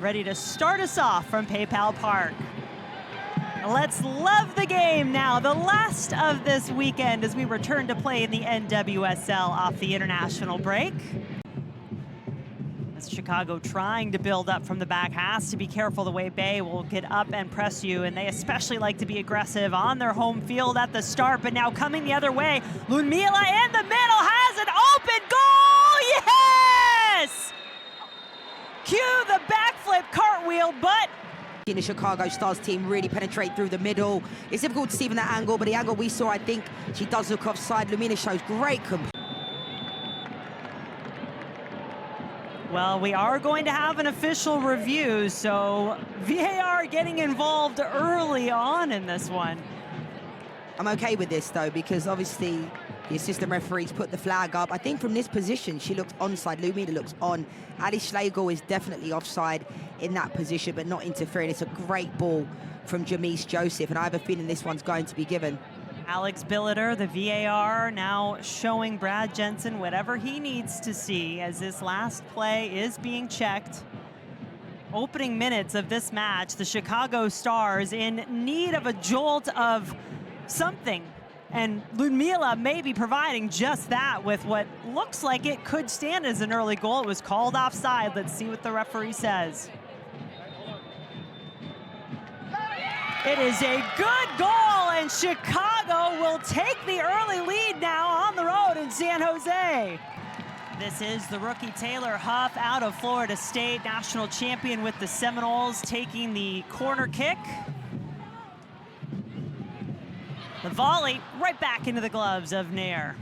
ready to start us off from PayPal Park. Let's love the game now, the last of this weekend as we return to play in the NWSL off the international break. As Chicago trying to build up from the back, has to be careful the way Bay will get up and press you, and they especially like to be aggressive on their home field at the start, but now coming the other way, Ludmilla in the middle has an open goal, yes! Cue the backflip cartwheel, but in the Chicago Stars team really penetrate through the middle. It's difficult to see from that angle, but the angle we saw, I think she does look offside. Ludmilla shows great control. Well, we are going to have an official review, so VAR getting involved early on in this one. I'm okay with this though, because obviously the assistant referees put the flag up. I think from this position, she looks onside. Ludmilla looks on. Ali Schlegel is definitely offside in that position, but not interfering. It's a great ball from Jamise Joseph, and I have a feeling this one's going to be given. Alex Billiter, the VAR, now showing Brad Jensen whatever he needs to see as this last play is being checked. Opening minutes of this match, the Chicago Stars in need of a jolt of something. And Ludmilla may be providing just that with what looks like it could stand as an early goal. It was called offside. Let's see what the referee says. It is a good goal, and Chicago will take the early lead now on the road in San Jose. This is the rookie Taylor Huff out of Florida State, national champion with the Seminoles, taking the corner kick. The volley right back into the gloves of Nair.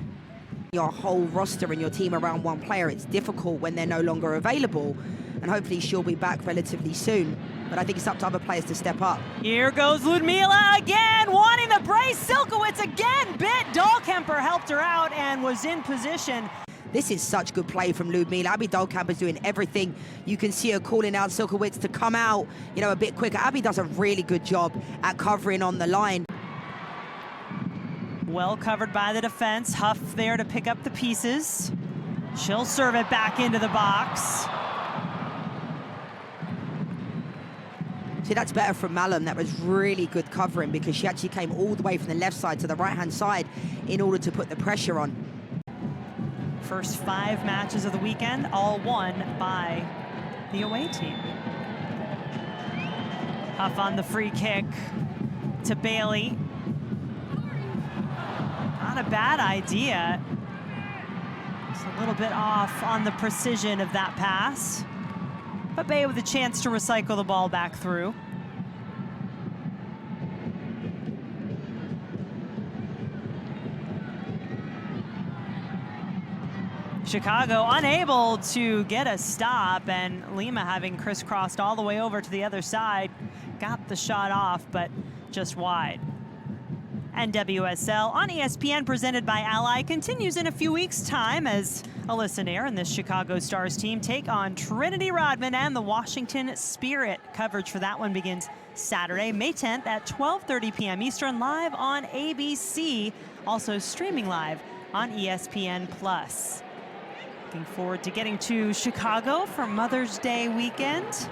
Your whole roster and your team around one player, it's difficult when they're no longer available, and hopefully she'll be back relatively soon. But I think it's up to other players to step up. Here goes Ludmilla again, wanting the brace. Silkowitz again bit. Dahlkemper helped her out and was in position. This is such good play from Ludmilla. Abby Dahlkemper's doing everything. You can see her calling out Silkowitz to come out, you know, a bit quicker. Abby does a really good job at covering on the line. Well covered by the defense. Huff there to pick up the pieces. She'll serve it back into the box. See, that's better from Malum. That was really good covering because she actually came all the way from the left side to the right-hand side in order to put the pressure on. First 5 matches of the weekend, all won by the away team. Huff on the free kick to Bailey. Not a bad idea. Just a little bit off on the precision of that pass. But Bay with a chance to recycle the ball back through. Chicago unable to get a stop, and Lima, having crisscrossed all the way over to the other side, got the shot off, but just wide. NWSL on ESPN, presented by Ally, continues in a few weeks' time as Alyssa Nair and this Chicago Stars team take on Trinity Rodman and the Washington Spirit. Coverage for that one begins Saturday, May 10th at 12:30 p.m. Eastern, live on ABC, also streaming live on ESPN+. Looking forward to getting to Chicago for Mother's Day weekend.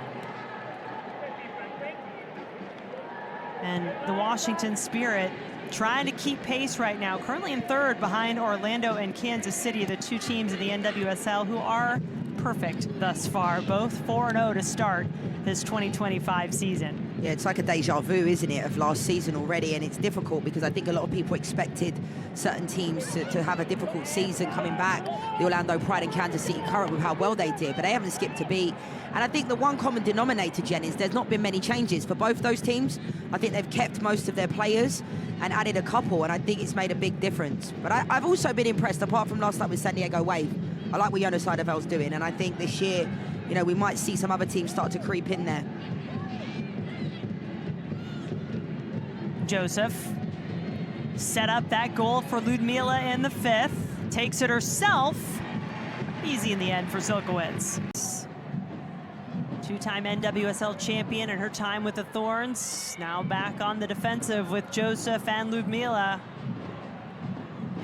And the Washington Spirit trying to keep pace right now, currently in 3rd behind Orlando and Kansas City, the 2 teams in the NWSL who are perfect thus far, both 4-0 to start this 2025 season. Yeah, it's like a deja vu, isn't it, of last season already, and it's difficult because I think a lot of people expected certain teams to have a difficult season coming back. The Orlando Pride and Kansas City Current with how well they did, but they haven't skipped a beat. And I think the one common denominator, Jen, is there's not been many changes for both those teams. I think they've kept most of their players and added a couple, and I think it's made a big difference. But I've also been impressed, apart from last night with San Diego Wave. I like what Jonas Seiderveld's doing, and I think this year, you know, we might see some other teams start to creep in there. Joseph set up that goal for Ludmilla in the 5th. Takes it herself. Easy in the end for Silkowitz. 2-time NWSL champion in her time with the Thorns. Now back on the defensive with Joseph and Ludmilla.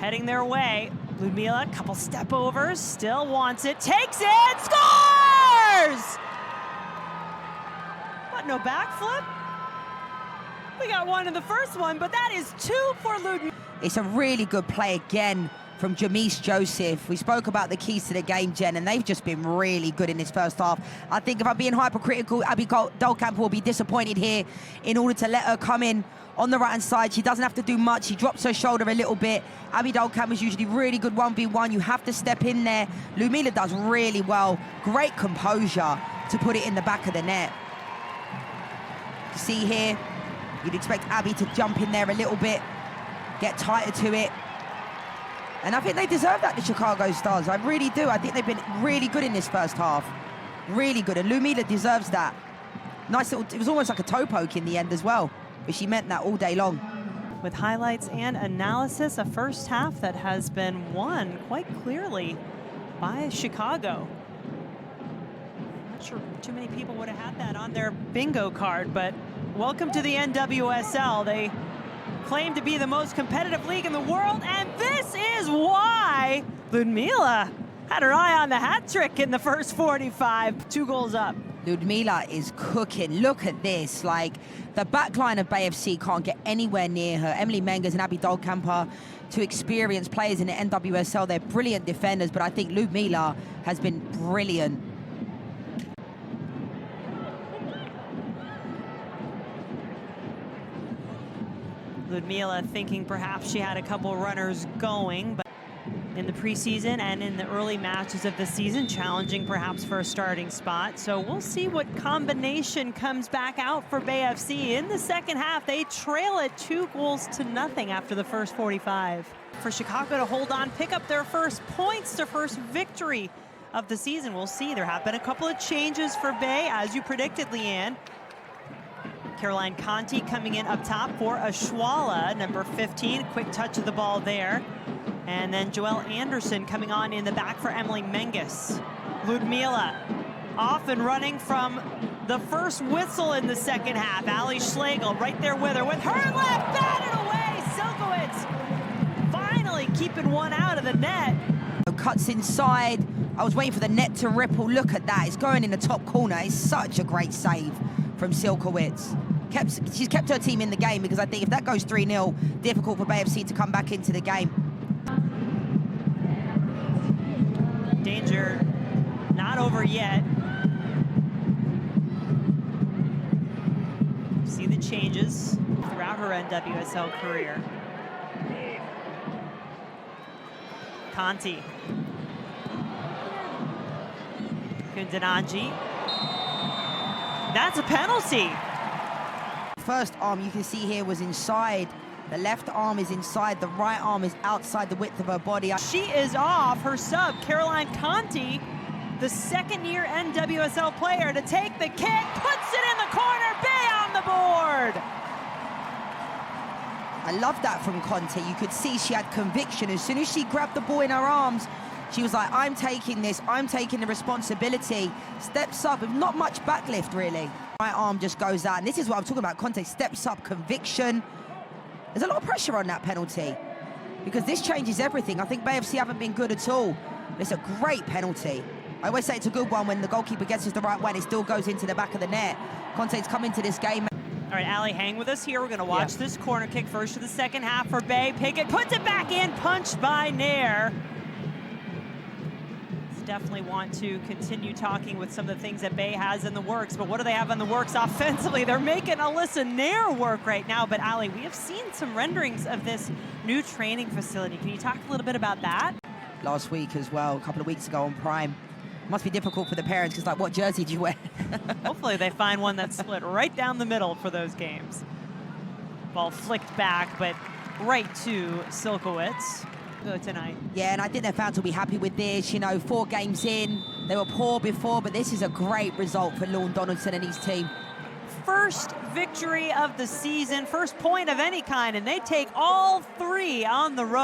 Heading their way. Ludmilla, couple step overs, still wants it, takes it, scores! What, no backflip? We got one in the first one, but that is 2 for Ludmilla. It's a really good play again from Jamise Joseph. We spoke about the keys to the game, Jen, and they've just been really good in this first half. I think if I'm being hypercritical, Abby Dahlkamp will be disappointed here in order to let her come in on the right-hand side. She doesn't have to do much. She drops her shoulder a little bit. Abby Dahlkamp is usually really good 1v1. You have to step in there. Ludmilla does really well. Great composure to put it in the back of the net. See here, you'd expect Abby to jump in there a little bit, get tighter to it. And I think they deserve that, the Chicago Stars. I really do. I think they've been really good in this first half. Really good. And Ludmilla deserves that. Nice little, it was almost like a toe poke in the end as well. But she meant that all day long. With highlights and analysis, a first half that has been won quite clearly by Chicago. Not sure too many people would have had that on their bingo card, but welcome to the NWSL. They claim to be the most competitive league in the world, and this is why Ludmilla had her eye on the hat trick in the first 45, 2 goals up. Ludmilla is cooking. Look at this. Like, the back line of Bay FC can't get anywhere near her. Emily Menges and Abby Dahlkamp are two experienced players in the NWSL. They're brilliant defenders, but I think Ludmilla has been brilliant. Ludmilla thinking perhaps she had a couple runners going, but in the preseason and in the early matches of the season, challenging perhaps for a starting spot. So we'll see what combination comes back out for Bay FC. In the second half, they trail it 2-0 after the first 45. For Chicago to hold on, pick up their first points, their first victory of the season. We'll see. There have been a couple of changes for Bay, as you predicted, Leanne. Caroline Conti coming in up top for Ashwala, number 15. Quick touch of the ball there. And then Joelle Anderson coming on in the back for Emily Menges. Ludmilla off and running from the first whistle in the second half. Ali Schlegel right there with her. With her left, batted away. Silkowitz finally keeping one out of the net. Cuts inside. I was waiting for the net to ripple. Look at that. It's going in the top corner. It's such a great save from Silkowitz. She's kept her team in the game, because I think if that goes 3-0, difficult for Bay FC to come back into the game. Danger not over yet. See the changes throughout her NWSL career. Conti. Kundananji. That's a penalty. First arm you can see here was inside. The left arm is inside, the right arm is outside the width of her body. She is off. Her sub, Caroline Conti, the second-year NWSL player, to take the kick, puts it in the corner, Bay on the board. I love that from Conti. You could see she had conviction. As soon as she grabbed the ball in her arms, she was like, I'm taking this, I'm taking the responsibility. Steps up with not much backlift, really. Right arm just goes out, and this is what I'm talking about. Conti steps up, conviction. There's a lot of pressure on that penalty, because this changes everything. I think Bay FC haven't been good at all. It's a great penalty. I always say it's a good one when the goalkeeper gets us the right way and it still goes into the back of the net. Conte's come into this game. All right, Ali, hang with us here. We're going to watch this corner kick first for the second half for Bay. Pickett puts it back in, punched by Nair. Definitely want to continue talking with some of the things that Bay has in the works, but what do they have in the works offensively? They're making Alyssa Nair work right now. But Ali, we have seen some renderings of this new training facility. Can you talk a little bit about that? Last week as well, a couple of weeks ago on Prime. Must be difficult for the parents, because like, what jersey do you wear? Hopefully they find one that's split right down the middle for those games. Ball flicked back, but right to Silkowitz. Tonight. Yeah, and I think their fans will be happy with this. You know, 4 games in, they were poor before, but this is a great result for Lorne Donaldson and his team. First victory of the season, first point of any kind, and they take all 3 on the road.